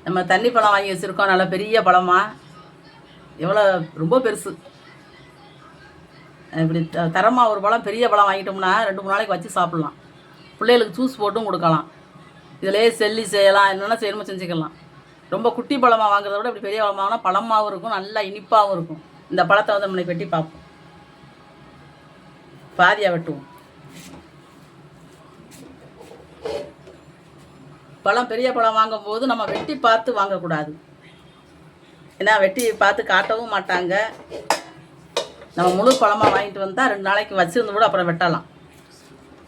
நம்ம தண்ணி பழம் வாங்கி வச்சுருக்கோம், நல்லா பெரிய பழமாக, எவ்வளோ ரொம்ப பெருசு. இப்படி தரமாக ஒரு பழம், பெரிய பழம் வாங்கிட்டோம்னா 2-3 நாளைக்கு வச்சு சாப்பிட்லாம். பிள்ளைகளுக்கு ஜூஸ் போட்டும் கொடுக்கலாம். இதிலே செல்லி செய்யலாம், என்னென்னா செய்யணுமோ செஞ்சுக்கலாம். ரொம்ப குட்டி பழமாக வாங்குறத விட இப்படி பெரிய பழமாக வாங்கினா பழமாகவும் இருக்கும், நல்லா இனிப்பாகவும் இருக்கும். இந்த பழத்தை வந்து நம்மளை வெட்டி பார்ப்போம். பாதியாக வெட்டுவோம். பழம் பெரிய பழம் வாங்கும்போது நம்ம வெட்டி பார்த்து வாங்கக்கூடாது. ஏன்னா வெட்டி பார்த்து காட்டவும் மாட்டாங்க. நம்ம முழு பழமாக வாங்கிட்டு வந்தால் 2 நாளைக்கு வச்சுருந்து கூட அப்புறம் வெட்டலாம்.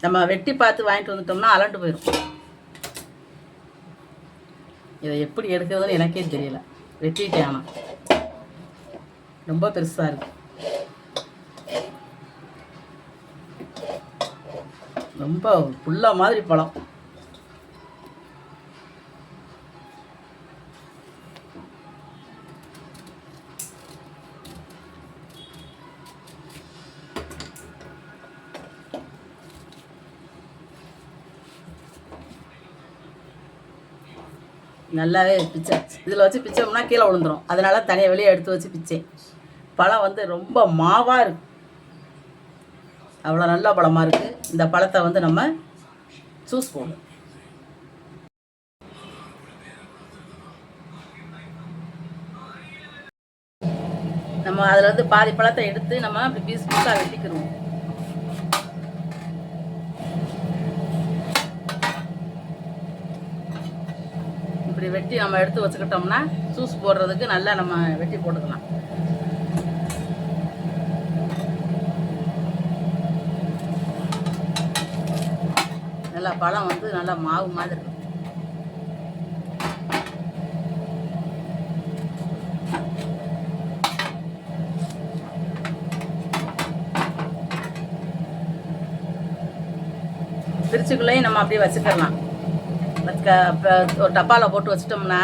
நம்ம வெட்டி பார்த்து வாங்கிட்டு வந்துட்டோம்னா அலண்டு போயிடும். இதை எப்படி எடுக்கிறதுன்னு எனக்கே தெரியல. வெட்டிட்டேன், ஆனால் ரொம்ப பெருசாக இருக்குது. ரொம்ப புல்ல மாதிரி பழம். நல்லாவே பிச்சை இதில் வச்சு பிச்சோம்னா கீழே விழுந்துடும். அதனால தனியாக வெளியே எடுத்து வச்சு பிச்சேன். பழம் வந்து ரொம்ப மாவாக இருக்குது, அவ்வளோ நல்ல பழமாக இருக்குது. இந்த பழத்தை வந்து நம்ம ஜூஸ் போடணும். நம்ம அதில் வந்து பாதி பழத்தை எடுத்து நம்ம அப்படி பீஸ் பீஸாக வெட்டிக்கிடுவோம். இப்படி வெட்டி நம்ம எடுத்து வச்சுக்கிட்டோம்னா ஜூஸ் போடுறதுக்கு நல்லா நம்ம வெட்டி போட்டுக்கலாம். நல்லா பழம் வந்து நல்லா மாவு மாதிரி இருக்கும். பிரிச்சுக்குள்ளேயும் நம்ம அப்படியே வச்சுக்கலாம். ஒரு டப்பாவில் போட்டு வச்சிட்டோம்னா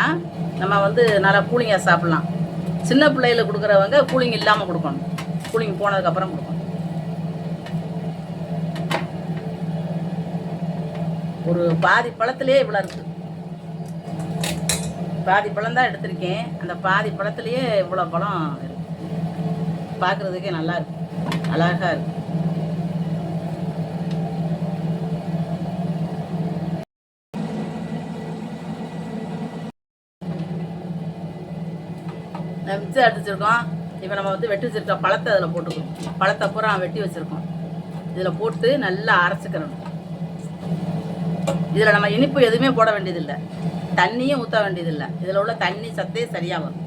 நம்ம வந்து நல்லா கூலிங்காக சாப்பிட்லாம். சின்ன பிள்ளைகளுக்கு கொடுக்குறவங்க கூலிங் இல்லாமல் கொடுக்கணும், கூலிங் போனதுக்கப்புறம் கொடுக்கணும். ஒரு பாதி பழத்துலேயே இவ்வளோ இருக்குது. பாதி பழம் தான் எடுத்திருக்கேன். அந்த பாதி பழத்துலேயே இவ்வளோ பழம் இருக்குது. பார்க்குறதுக்கே நல்லா இருக்கு, அழகாக இருக்குது. மிக்ஸி அடிச்சிருக்கோம். இப்போ நம்ம வந்து வெட்டி வச்சுருக்க பழத்தை அதில் போட்டுக்கணும். பழத்தை பூரா வெட்டி வச்சுருக்கோம், இதில் போட்டு நல்லா அரைச்சிக்கிறணும். இதில் நம்ம இனிப்பு எதுவுமே போட வேண்டியதில்லை, தண்ணியும் ஊற்ற வேண்டியதில்லை. இதில் உள்ள தண்ணி சத்தே சரியாக வரும்.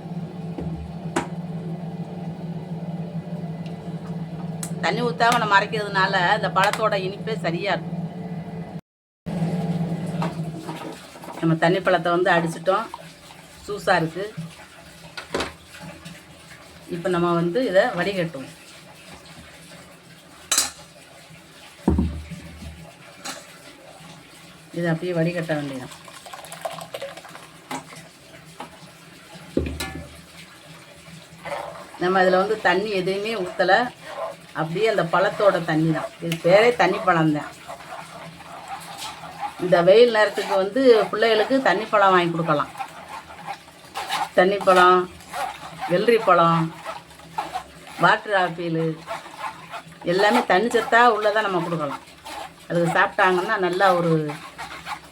தண்ணி ஊற்றாமல் நம்ம அரைக்கிறதுனால இந்த பழத்தோட இனிப்பே சரியாக இருக்கும். நம்ம தண்ணி பழத்தை வந்து அடிச்சிட்டோம், ஜூஸாக இருக்குது. இப்போ நம்ம வந்து இதை வடிகட்டுவோம். இதை அப்படியே வடிகட்ட வேண்டியதான். நம்ம இதில் வந்து தண்ணி எதுவுமே ஊற்றலை, அப்படியே அந்த பழத்தோட தண்ணி தான். இது பேரே தண்ணி பழம் தான். இந்த வெயில் நேரத்துக்கு வந்து பிள்ளைகளுக்கு தண்ணி பழம் வாங்கி கொடுக்கலாம். தண்ணி பழம், வெள்ளரி பழம், வாட்டர் ஆப்பிள் எல்லாமே தண்ணி சத்தாக உள்ளதாக நம்ம கொடுக்கலாம். அதுக்கு சாப்பிட்டாங்கன்னா நல்லா ஒரு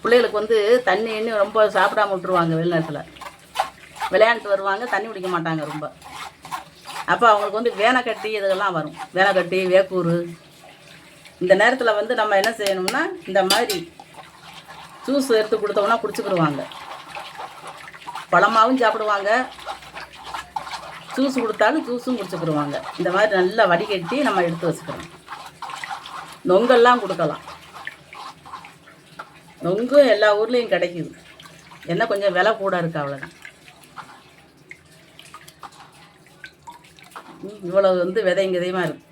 பிள்ளைகளுக்கு வந்து தண்ணி இன்னும் ரொம்ப சாப்பிடாம விட்டுருவாங்க. வெளிநேரத்தில் விளையாண்டுட்டு வருவாங்க, தண்ணி குடிக்க மாட்டாங்க ரொம்ப. அப்போ அவங்களுக்கு வந்து வேனக்கட்டி இதெல்லாம் வரும். வேனக்கட்டி, வேக்கூறு. இந்த நேரத்தில் வந்து நம்ம என்ன செய்யணும்னா இந்த மாதிரி ஜூஸ் எடுத்து கொடுத்தோம்னா குடிச்சுக்கிடுவாங்க. பழமாகவும் சாப்பிடுவாங்க, ஜூஸ் கொடுத்தாலும் ஜூஸும் குடிச்சுக்கிடுவாங்க. இந்த மாதிரி நல்லா வடிகட்டி நம்ம எடுத்து வச்சுக்கிறோம். நொங்கெல்லாம் கொடுக்கலாம். நொங்கு எல்லா ஊர்லேயும் கிடைக்குது, என்ன கொஞ்சம் விலை கூட இருக்குது, அவ்வளோதான். இவ்வளவு வந்து விதையமாக இருக்குது.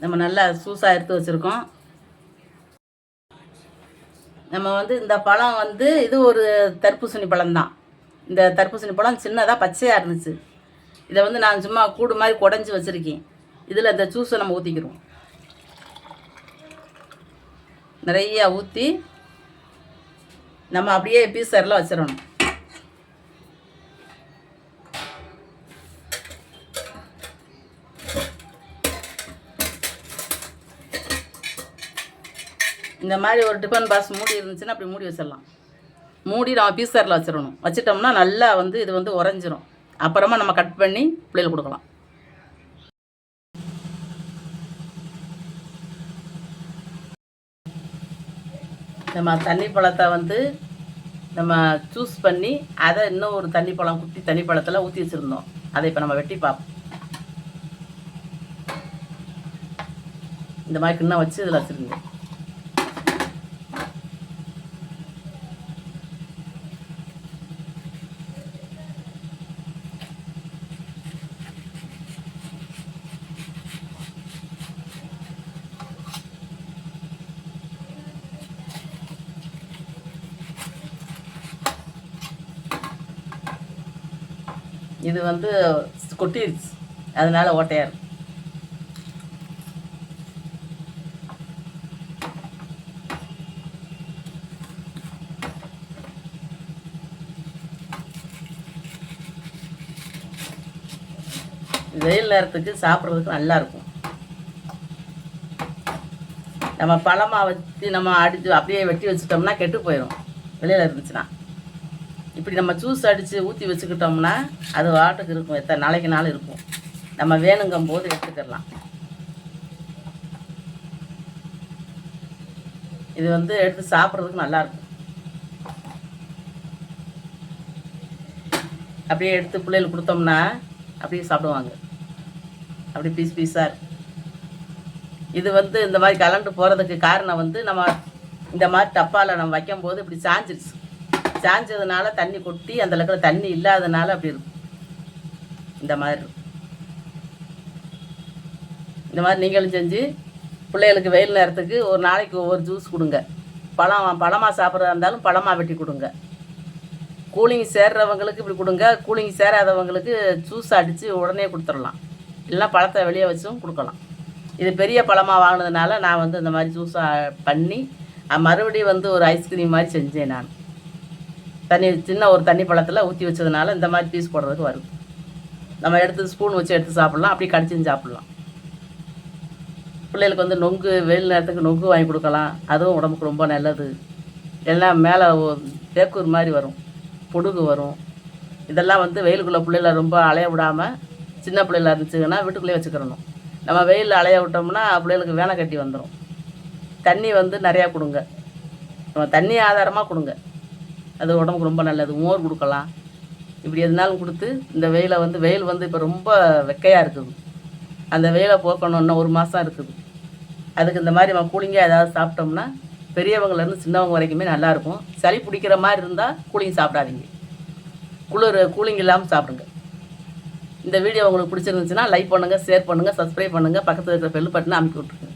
நம்ம நல்லா ஜூஸாக எடுத்து வச்சுருக்கோம். நம்ம வந்து இந்த பழம் வந்து இது ஒரு தர்பூசணி பழம்தான். இந்த தர்பூசணி பழம் சின்னதாக பச்சையாக இருந்துச்சு. இதை வந்து நான் சும்மா கூடு மாதிரி குடஞ்சி வச்சுருக்கேன். இதில் இந்த ஜூஸை நம்ம ஊற்றிக்கிறோம். நிறையா ஊற்றி நம்ம அப்படியே பீசரில் வச்சிடணும். இந்த மாதிரி ஒரு டிஃபன் பாக்ஸ் மூடி இருந்துச்சுன்னா அப்படி மூடி வச்சிடலாம். மூடி நம்ம பீசரில் வச்சிடணும். வச்சிட்டோம்னா நல்லா வந்து இது வந்து உறைஞ்சிரும். அப்புறமா நம்ம கட் பண்ணி பிள்ளைகளுக்கு கொடுக்கலாம். நம்ம தண்ணி பழத்தை வந்து நம்ம சூஸ் பண்ணி அதை இன்னும் ஒரு தண்ணி பழம் குட்டி தண்ணி பழத்தில் ஊற்றி வச்சுருந்தோம். அதை இப்போ நம்ம வெட்டி பார்ப்போம். இந்த மாதிரி கிண்ணம் வச்சு இதில் வச்சுருந்தேன். இது வந்து கொட்டிருச்சு, அதனால ஓட்டையா இருக்கும். வெயில் நேரத்துக்கு சாப்பிட்றதுக்கு நல்லா இருக்கும். நம்ம பழமாக வச்சு நம்ம அடித்து அப்படியே வெட்டி வச்சுட்டோம்னா கெட்டு போயிடும் வெளியில் இருந்துச்சுன்னா. இப்படி நம்ம ஜூஸ் அடித்து ஊற்றி வச்சுக்கிட்டோம்னா அது வாட்டுக்கு இருக்கும், எத்தனை நாளைக்குனாலும் இருக்கும். நம்ம வேணுங்கும் போது எடுத்துக்கிடலாம். இது வந்து எடுத்து சாப்பிட்றதுக்கு நல்லாயிருக்கும். அப்படியே எடுத்து பிள்ளைகளுக்கு கொடுத்தோம்னா அப்படியே சாப்பிடுவாங்க. அப்படி பீஸ் பீஸாக இருக்கும். இது வந்து இந்த மாதிரி கலண்டு போகிறதுக்கு காரணம் வந்து நம்ம இந்த மாதிரி டப்பாவில் நம்ம வைக்கும்போது இப்படி சாஞ்சிருச்சு. சாஞ்சதுனால தண்ணி கொட்டி அந்த அளவுக்கு தண்ணி இல்லாதனால அப்படி இருக்கும். இந்த மாதிரி இந்த மாதிரி நீங்களும் செஞ்சு பிள்ளைகளுக்கு வெயில் நேரத்துக்கு ஒரு நாளைக்கு ஒவ்வொரு ஜூஸ் கொடுங்க. பழமாக சாப்பிட்றதா இருந்தாலும் பழமாக வெட்டி கொடுங்க. கூலிங் சேர்றவங்களுக்கு இப்படி கொடுங்க. கூலிங் சேராதவங்களுக்கு ஜூஸ் அடித்து உடனே கொடுத்துடலாம். இல்லைனா பழத்தை வெளியே வச்சும் கொடுக்கலாம். இது பெரிய பழமாக வாங்கினதுனால நான் வந்து இந்த மாதிரி ஜூஸாக பண்ணி மறுபடியும் வந்து ஒரு ஐஸ்கிரீம் மாதிரி செஞ்சேன். நான் சின்ன ஒரு தண்ணி பழத்தில் ஊற்றி வச்சதுனால இந்த மாதிரி பீஸ் போடுறதுக்கு வரும். நம்ம எடுத்து ஸ்பூன் வச்சு எடுத்து சாப்பிட்லாம், அப்படி கடிச்சும் சாப்பிட்லாம். பிள்ளைகளுக்கு வந்து நொங்கு வெயில் நேரத்துக்கு நொங்கு வாங்கி கொடுக்கலாம். அதுவும் உடம்புக்கு ரொம்ப நல்லது. எல்லாம் மேலே தேக்கூர் மாதிரி வரும், பொடுகு வரும். இதெல்லாம் வந்து வெயிலுக்குள்ளே பிள்ளைகளை ரொம்ப அலைய விடாமல் சின்ன பிள்ளைல இருந்துச்சுங்கன்னா வீட்டுக்குள்ளேயே வச்சுக்கிறணும். நம்ம வெயிலில் அலைய விட்டோம்னா பிள்ளைகளுக்கு வேனை கட்டி வந்துடும். தண்ணி வந்து நிறையா கொடுங்க. நம்ம தண்ணி ஆதாரமாக கொடுங்க, அது உடம்புக்கு ரொம்ப நல்லது. மோர் கொடுக்கலாம். இப்படி எதுனாலும் கொடுத்து இந்த வெயில் வந்து இப்போ ரொம்ப வெக்கையாக இருக்குது. அந்த வெயிலை போக்கணுன்னா 1 மாதம் இருக்குது. அதுக்கு இந்த மாதிரி நம்ம கூலிங்காக ஏதாவது சாப்பிட்டோம்னா பெரியவங்கலேருந்து சின்னவங்க வரைக்குமே நல்லாயிருக்கும். சளி பிடிக்கிற மாதிரி இருந்தால் கூலிங் சாப்பிடாதீங்க. கூலிங் இல்லாமல் சாப்பிடுங்க. இந்த வீடியோ உங்களுக்கு பிடிச்சிருந்துச்சுன்னா லைக் பண்ணுங்கள், ஷேர் பண்ணுங்கள், சப்ஸ்கிரைப் பண்ணுங்கள், பக்கத்தில் இருக்கிற பெல் பட்டனை அமுக்கி விட்ருங்க.